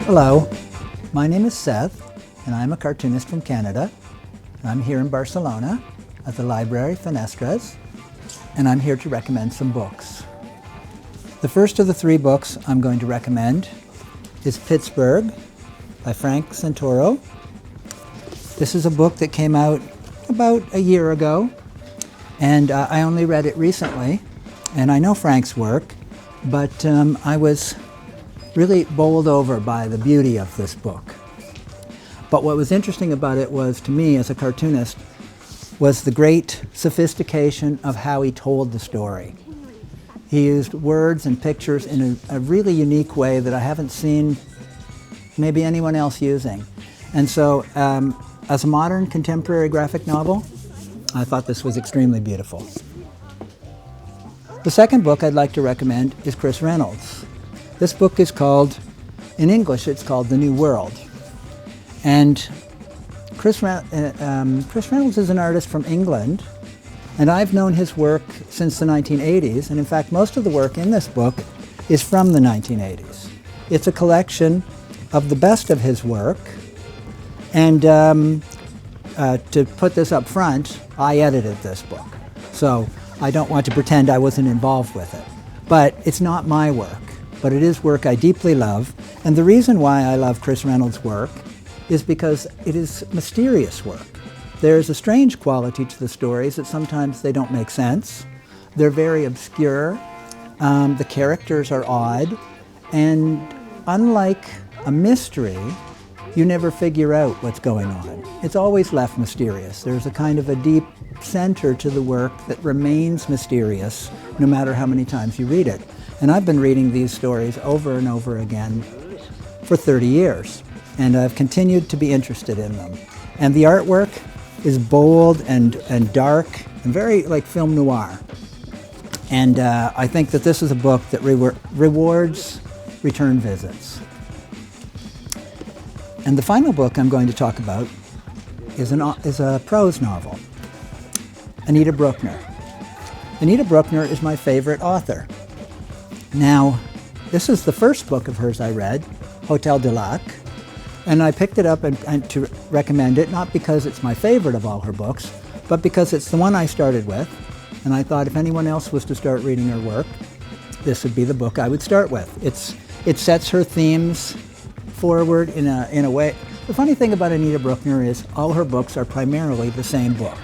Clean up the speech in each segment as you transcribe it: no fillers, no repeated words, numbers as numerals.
Hello, my name is Seth, and I'm a cartoonist from Canada. I'm here in Barcelona at the library Finestres, and I'm here to recommend some books. The first of the three books I'm going to recommend is Pittsburgh by Frank Santoro. This is a book that came out about a year ago, and I only read it recently, and I know Frank's work, but I was really bowled over by the beauty of this book. But what was interesting about it was, to me as a cartoonist, was the great sophistication of how he told the story. He used words and pictures in a really unique way that I haven't seen maybe anyone else using. And so, as a modern contemporary graphic novel, I thought this was extremely beautiful. The second book I'd like to recommend is Chris Reynolds. This book is called, in English, it's called The New World. And Chris Reynolds is an artist from England, and I've known his work since the 1980s, and in fact most of the work in this book is from the 1980s. It's a collection of the best of his work, and to put this up front, I edited this book, so I don't want to pretend I wasn't involved with it. But it's not my work, but it is work I deeply love, and the reason why I love Chris Reynolds' work is because it is mysterious work. There's a strange quality to the stories that sometimes they don't make sense. They're very obscure. The characters are odd. And unlike a mystery, you never figure out what's going on. It's always left mysterious. There's a kind of a deep center to the work that remains mysterious no matter how many times you read it. And I've been reading these stories over and over again for 30 years. And I've continued to be interested in them. And the artwork is bold and dark and very like film noir. And I think that this is a book that rewards return visits. And the final book I'm going to talk about is a prose novel, Anita Brookner. Anita Brookner is my favorite author. Now, this is the first book of hers I read, Hotel du Lac. And I picked it up and to recommend it, not because it's my favorite of all her books, but because it's the one I started with. And I thought if anyone else was to start reading her work, this would be the book I would start with. It sets her themes forward in a way. The funny thing about Anita Brookner is all her books are primarily the same book.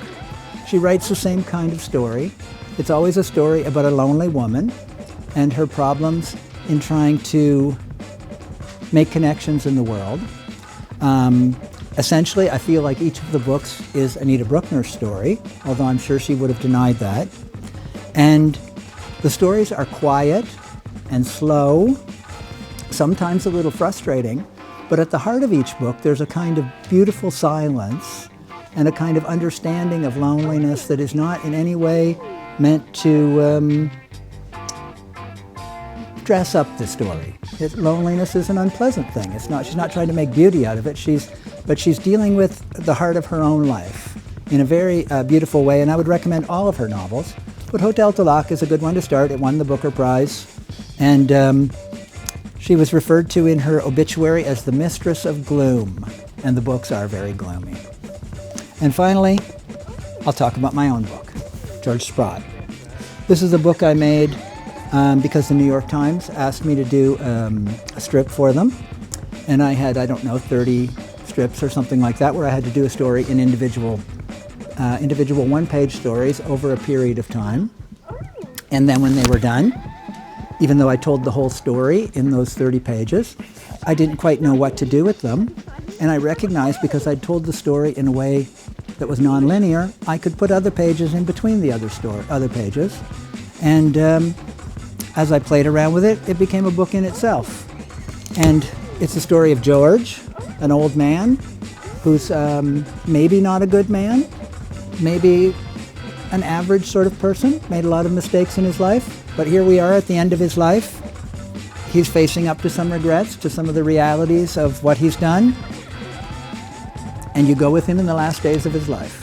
She writes the same kind of story. It's always a story about a lonely woman and her problems in trying to make connections in the world. Essentially, I feel like each of the books is Anita Brookner's story, although I'm sure she would have denied that. And the stories are quiet and slow, sometimes a little frustrating, but at the heart of each book there's a kind of beautiful silence and a kind of understanding of loneliness that is not in any way meant to dress up the story. Loneliness is an unpleasant thing. She's not trying to make beauty out of it, but she's dealing with the heart of her own life in a very beautiful way, and I would recommend all of her novels. But Hotel du Lac is a good one to start. It won the Booker Prize, and she was referred to in her obituary as the mistress of gloom, and the books are very gloomy. And finally, I'll talk about my own book, George Sprott. This is a book I made because the New York Times asked me to do a strip for them. And I had, 30 strips or something like that, where I had to do a story in individual one-page stories over a period of time. And then when they were done, even though I told the whole story in those 30 pages, I didn't quite know what to do with them. And I recognized, because I'd told the story in a way that was non-linear, I could put other pages in between the other pages. And as I played around with it, it became a book in itself. And it's the story of George, an old man who's maybe not a good man, maybe an average sort of person, made a lot of mistakes in his life. But here we are at the end of his life. He's facing up to some regrets, to some of the realities of what he's done. And you go with him in the last days of his life.